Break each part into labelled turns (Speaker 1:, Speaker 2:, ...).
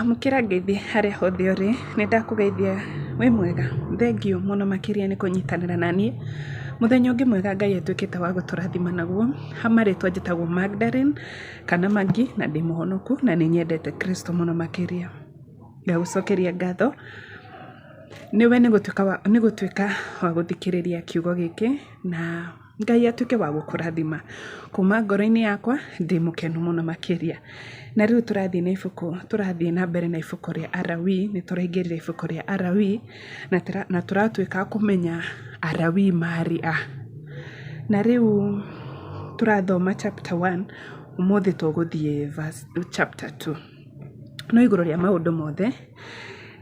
Speaker 1: Amũkĩra ngeithi harĩa hothe ũrĩ, nĩ ndakũgeithia wĩ mwega. Thengiũ mũno makĩria nĩ kũnyitanĩra naniĩ mũthenya ũngĩ mwega Ngai atuĩkĩte wa gũtũrathima naguo. Marĩtwa njĩtagwo Magdalene kana Magi, na ndĩ mũhonoku na nĩ nyendete Kristo mũno makĩria. Ngagũcokeria ngatho nĩwe nĩ gũtuĩka wa gũthikĩrĩria kiugo gĩkĩ, na Ngai atuĩke wa gũkũrathima. Kuma ngoro-inĩ yakwa ndĩ mũkenu mũno makĩria. Na rĩu tũrathiĩ na mbere na ibuku rĩa Alawii, nĩ tũraingĩrĩra ibuku rĩa Alawii na tũratuĩka kũmenya Alawii marĩ a. Na rĩu tũrathoma chapter 1, ũmũthĩ tũgũthiĩ chapter 2. No igũrũ rĩa maũndũ mothe,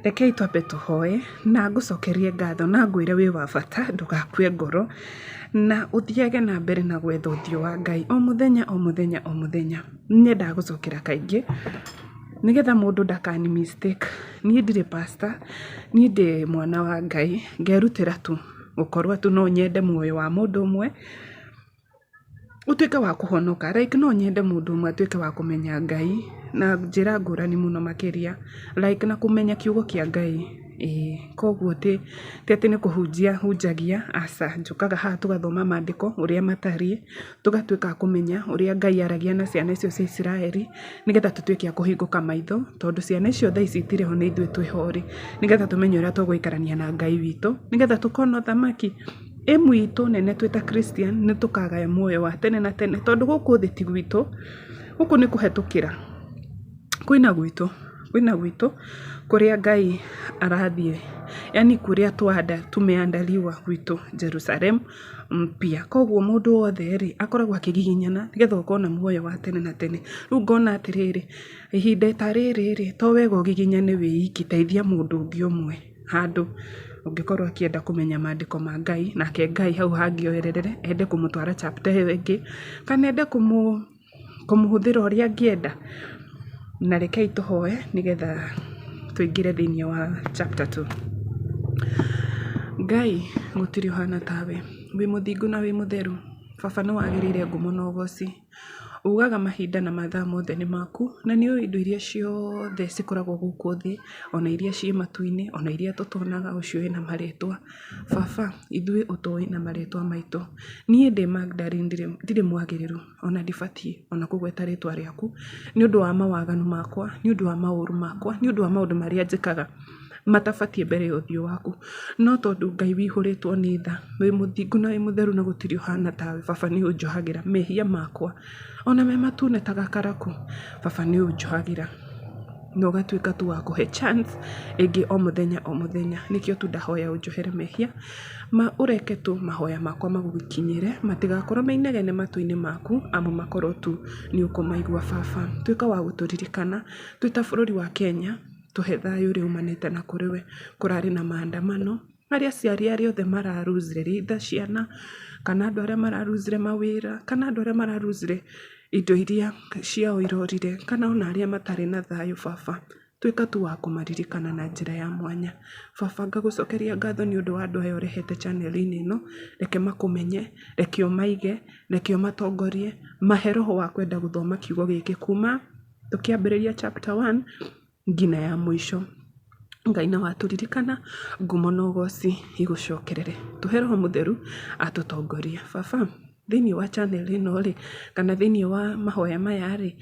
Speaker 1: rekei twambe tũhoe na ngũcokerie ngatho na ngwĩre wĩ wa bata, ndũgakue ngoro na ũthiage na mbere na gwetha ũthiũ wa Ngai o mũthenya o mũthenya o mũthenya. Nyendaga gũcokera kaingĩ nĩgetha mũndũ ndakani mistake. Niĩ ndirĩ pastor, niĩ ndĩ mwana wa Ngai, ngerutĩra tu gũkorwo tu no nyende muoyo wa mũndũ ũmwe utuĩke wa kũhonoka. Like no nyende mũndũ ũmwe atuĩke wa kũmenya Ngai na njĩra ngũrani mũno makĩria, like na kũmenya kiugo kĩa Ngai. Koguo ti atĩ nĩ kũhunjia hunjagia, aca. Njũkaga haha tũgathoma maandĩko ũrĩa matariĩ, tũgatuĩka kũmenya ũrĩa Ngai aragia na ciana icio cia Isiraeli, nĩgetha tũtuĩke a kũhingũka maitho, tondũ ciana icio thaa ici itirĩ ho, nĩ ithuĩ twĩhori, nĩgetha tũmenye ũrĩa tũgũikarania na Ngai witũ, nĩgetha tũkona ũthamaki ĩmu itũ nene twĩta Christian, nĩ tũkagaya muoyo wa tene na tene, tondũ gũkũ thĩ ti gwitũ, gũkũ nĩ kũhetũkĩra. Kwĩna gwitũ kũrĩa Ngai arathiĩ, yani kũrĩa tumeandaliwa gwitũ Jerusalem mpya. Koguo mũndũ wothe rĩ akoragwo akĩgiginyana nĩgetha ũkona muoyo wa tene na tene. Rĩu ngona atĩrĩrĩ, ihinda ta rĩrĩ rĩ, to wega ũgiginyane wĩ iki, teithia mũndũ ũngĩ ũmwe handũ ũngĩkorwo akĩenda kũmenya maandĩko ma Ngai, nake Ngai hau hangĩoererere ende kũmũtwara chapter ĩyo ĩngĩ, kana ende kũmũhũthĩra ũrĩa angĩenda. Na rekei tũhoe nĩgetha tũingĩre thĩinĩ wa chapter 2. Ngai gũtirĩ ũhana tawe, wĩ mũthingu na wĩ mũtheru. Baba nĩ wagĩrĩire ngumo na ũgooci, ugaga mahinda na mathaa mothe nĩ maku, na nĩ ũĩ indo iria ciothe cikoragwo gũkũ thĩ, ona iria ciĩ matu-inĩ, ona iria tũtonaga, ũcio wĩna marĩtwa. Baba, ithuĩ ũtũĩ na marĩtwa maitũ. Niĩ ndĩ Magdalene ndirĩ mwagĩrĩru, ona ndibatiĩ ona kũgweta rĩtwa rĩaku, nĩ ũndũ wa mawaganu makwa, nĩ ũndũ wa maũru makwa, nĩ ũndũ wa maũndũ marĩa njĩkaga matabatiĩ mbere ya ũthiũ waku. No tondũ Ngai wĩihũrĩtwo nĩ tha, wĩ mũthingu na wĩ mũtheru na gũtirĩ ũhana tawe, Baba nĩ ũnjohagĩra mehia makwa, ona me matune ta gakaraku. Baba nĩ ũnjohagĩra na ũgatuĩka tu wa kũhe chance ĩngĩ o mũthenya o mũthenya. Nĩkĩo tu ndahoya ũnjohere mehia, ũreke tu mahoya makwa magũgĩkinyĩre, matigakorwo me inegene matũ-inĩ maku, amu makorwo tu nĩ ũkũmaigua. Baba, tuĩka wa gũtũririkana twĩ ta bũrũri wa Kenya, tũhe thayũ ũrĩa umanĩte na kũrĩ we. Kũrarĩ na maandamano, arĩa aciari arĩa othe mararuzire either ciana, kana andũ arĩa mararuzire mawĩra, kana andũ arĩa mararuzire indo iria ciao irorire, kana ona arĩa matarĩ na thayũ. Baba, tuĩka tu wa kũmaririkana na njĩra ya mwanya. Baba, ngagũcokeria ngatho nĩ ũndũ wa andũ aya ũrehete channel-inĩ ĩno, reke makũmenye, reke ũmaige, reke ũmatongorie, mahe roho wa kwenda gũthoma kiugo gĩkĩ kuma tũkĩambĩrĩria chapter 1 nginya ya mũico. Ngai na watũririkana, ngumo na ũgooci igũcokerere. Tũhe Roho Mũtheru atũtongorie. Baba, thĩinĩ wa channel ĩno rĩ, kana thĩinĩ wa mahoya maya rĩ,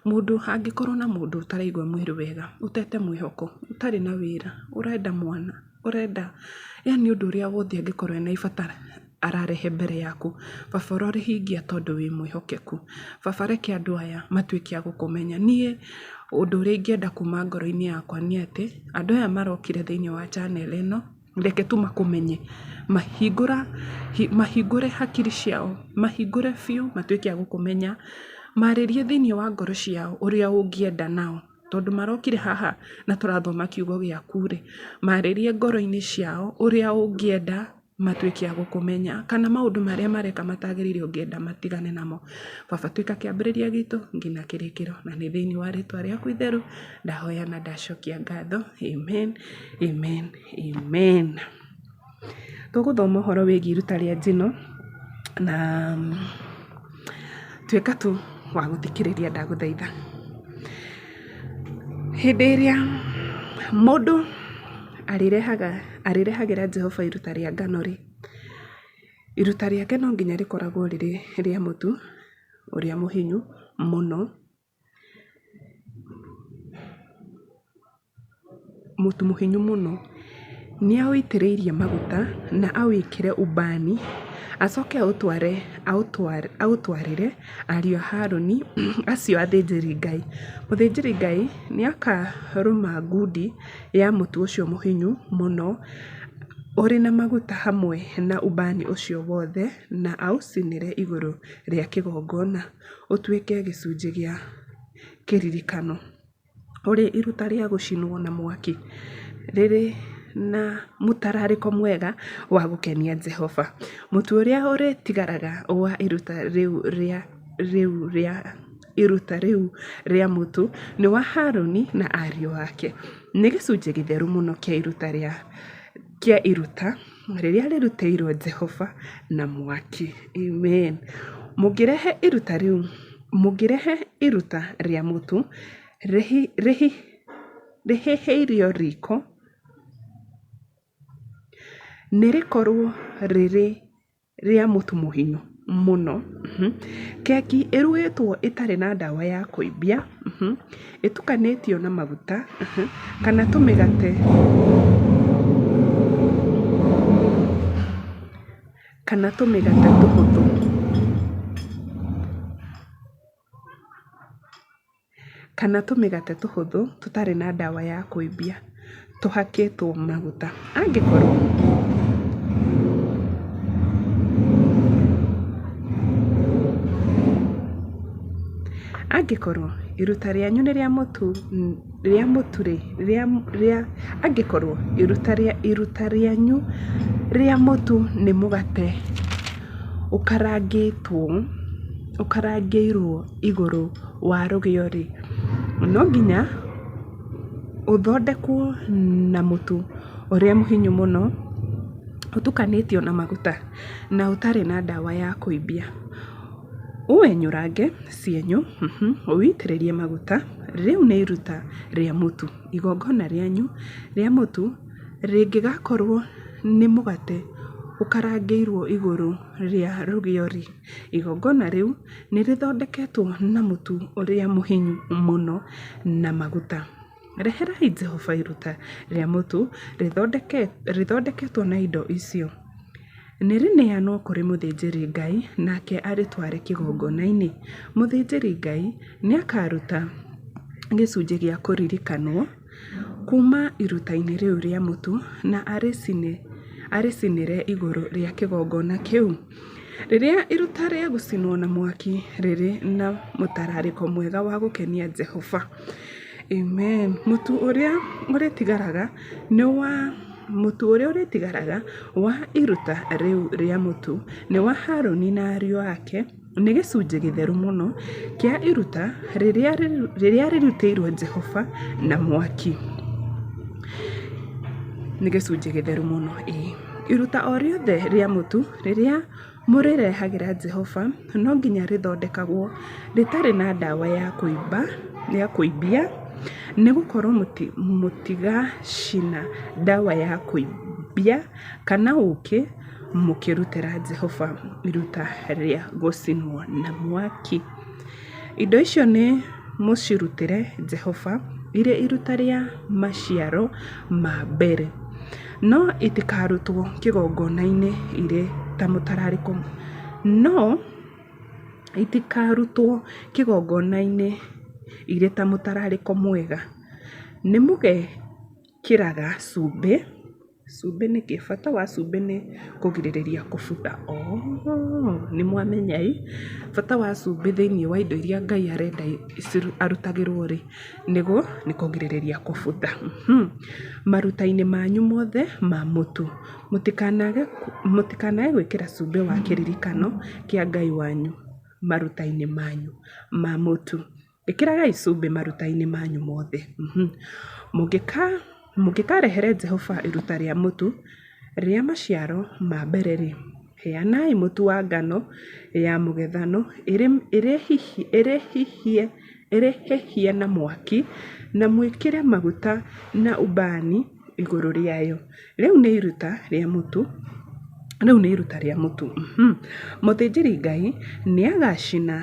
Speaker 1: mũndũ angĩkorwo na mũndũ ũtaraigua mwĩrĩ wega, ũtete mwĩhoko, ũtarĩ na wĩra, ũrenda mwana, ũrenda yani ũndũ ũrĩa wothe angĩkorwo ena ibatara ararehe mbere yaku, Baba ũrorĩhingia tondũ wĩ mwĩhokeku. Baba, reke andũ aya matuĩke a gũkũmenya. Niĩ ũndũ ũrĩa ingĩenda kuma ngoro-inĩ yakwa nĩ atĩ andũ aya marokire thĩinĩ wa channel ĩno, reke tu makũmenye, mahingũre hakiri ciao, mahingũre biũ, matuĩke a gũkũmenya, marĩrie thĩinĩ wa ngoro ciao ũrĩa ũngĩenda nao, tondũ marokire haha na tũrathoma kiugo gĩaku rĩ, marĩrie ngoro-inĩ ciao ũrĩa ũngĩenda matuĩke a gũkũmenya, kana maũndũ marĩa mareka matagĩrĩire ũngĩenda matigane namo. Baba, tuĩka kĩambĩrĩria gitũ nginya kĩrĩkĩro, na nĩ thĩinĩ wa rĩtwa rĩaku itheru ndahoya na ndacokia ngatho. Amen, amen, amen. Tũgũthoma ũhoro wĩgiĩ iruta rĩa njino, na tuĩka tu wa gũthikĩrĩria ndagũthaitha. hĩndĩ ĩrĩa mũndũ arĩrehagĩra Jehova iruta rĩa ngano rĩ, iruta rĩake no nginya rĩkoragwo rĩrĩ rĩa mũtu ũrĩa mũhinyu mũno, mũtu mũhinyu mũno. Nĩ aũitĩrĩirie maguta na awĩkĩre ubani, acoke aũtwarĩre ariũ a Harũni acio athĩnjĩri Ngai. Mũthĩnjĩri Ngai nĩ akarũma ngundi ya mũtu ũcio mũhinyu mũno ũrĩ na maguta hamwe na ubani ũcio wothe, na aũcinĩre igũrũ rĩa kĩgongona ũtuĩke gĩcunjĩ gĩa kĩririkano, ũrĩ iruta rĩa gũcinwo na mwaki, rĩrĩ na mũtararĩko mwega wa gũkenia Jehova. Mũtu ũrĩa ũrĩtigaraga wa iruta rĩu rĩa mũtu nĩ wa Harũni na ariũ ake. Nĩ gĩcunjĩ gĩtheru mũno kĩa iruta rĩrĩa rĩrutĩirwo Jehova na mwaki. Amen. Mũngĩrehe iruta rĩa mũtu rĩhĩhĩirio riko, nĩ rĩkorwo rĩrĩ rĩa mũtu mũhinyu mũno, keki ĩrugĩtwo ĩtarĩ na ndawa ya kũimbia, ĩtukanĩtio na maguta, kana tũmĩgate tũhũthũ, tũtarĩ na ndawa ya kũimbia, tũhakĩtwo maguta. Angĩkorwo iruta rĩanyu nĩ rĩa mũtu angĩkorwo iruta rĩanyu rĩa mũtu nĩ mũgate ũkarangĩirwo igũrũ wa rũgĩo rĩ, no nginya ũthondekwo na mũtu ũrĩa mũhinyu mũno ũtukanĩtio na maguta na ũtarĩ na ndawa ya kũimbia. Ũwenyũrange cienyũ, ũwĩitĩrĩrie maguta. Rĩu nĩ iruta rĩa mũtu. Igongona rĩanyu rĩa mũtu rĩngĩgakorwo nĩ mũgate ũkarangĩirwo igũrũ rĩa rũgĩo rĩ, igongona rĩu nĩ rĩthondeketwo na mũtu ũrĩa mũhinyu mũno na maguta. Reherai Jehova iruta rĩa mũtu rĩthondeketwo na indo icio. Nĩ rĩneanwo kũrĩ mũthĩnjĩri Ngai, nake arĩtware kĩgongona-inĩ. Mũthĩnjĩri Ngai nĩ akaruta gĩcunjĩ gĩa kũririkanwo kuma iruta-inĩ rĩu rĩa mũtu na arĩcinĩre igũrũ rĩa kĩgongona kĩu. Rĩrĩa iruta rĩa gũcinwo na mwaki rĩrĩ na mũtararĩko mwega wa gũkenia Jehova. Amen. Mũtu ũrĩa ũrĩtigaraga wa iruta rĩu rĩa mũtu nĩ wa Harũni na ariũ ake. Nĩ gĩcunjĩ gĩtheru mũno kĩa iruta rĩrĩa rĩrutĩirwo Jehova na mwaki. Nĩ gĩcunjĩ gĩtheru mũno. Iruta o rĩothe rĩa mũtu rĩrĩa mũrĩrehagĩra Jehova no nginya rĩthondekagwo rĩtarĩ na ndawa ya kũimbia, nĩ gũkorwo mũtigacina ndawa ya kũimbia kana ũkĩ mũkĩrutĩra Jehova iruta rĩa gũcinwo na mwaki. Indo icio nĩ mũcirutĩre Jehova irĩ iruta rĩa maciaro ma mbere, no itikarutwo kĩgongona-inĩ irĩ ta mũtararĩko, mwega. Nĩ mũgekĩraga cumbĩ. Cumbĩ nĩkĩ? Bata wa cumbĩ nĩ kũgirĩrĩria kũbutha. Nĩ mwamenya bata wa cumbĩ thĩinĩ wa indo iria Ngai arenda arutagĩrwo rĩ, nĩ kũgirĩrĩria kũbutha. Maruta-inĩ manyu mothe ma mũtu mũtikanage gwĩkĩra cumbĩ wa kĩririkano kĩa Ngai wanyu maruta-inĩ manyu ma mũtu. Ĩkĩragai cumbĩ maruta-inĩ manyu mothe. Mũngĩkarehere Jehova iruta rĩa mũtu rĩa maciaro ma mbere rĩ, heanai mũtu wa ngano ya mũgethano ĩrĩhĩhie na mwaki na mwĩkĩre maguta na ubani igũrũ rĩayo. Rĩu nĩ iruta rĩa mũtu. Mũthĩnjĩri Ngai nĩ agacina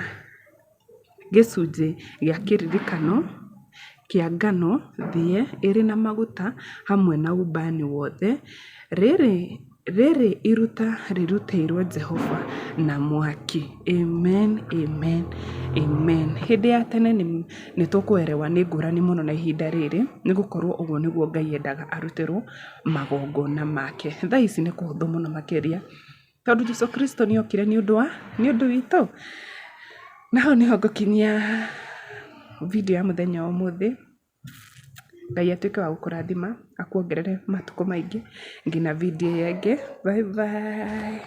Speaker 1: gĩcunjĩ gĩa kĩririkano kĩa ngano thĩe ĩrĩ na maguta hamwe na ubani wothe. Rĩrĩ iruta rĩrutĩirwo Jehova na mwaki. Amen, amen, amen. Hĩndĩ ya tene nĩ tũkũerewa nĩ ngũrani mũno na ihinda rĩrĩ, nĩ gũkorwo ũguo nĩguo Ngai endaga arutĩrwo magongona make. Thaa ici nĩ kũhũthũ mũno makĩria, tondũ Jesũ Kristo nĩ okire nĩ ũndũ witũ. Na hau nĩho ngũkinyia video ya mũthenya wa ũmũthĩ. Ngai atuĩke wa gũkũrathima, akuongerere matukũ maingĩ nginya video ĩngĩ. Bye bye.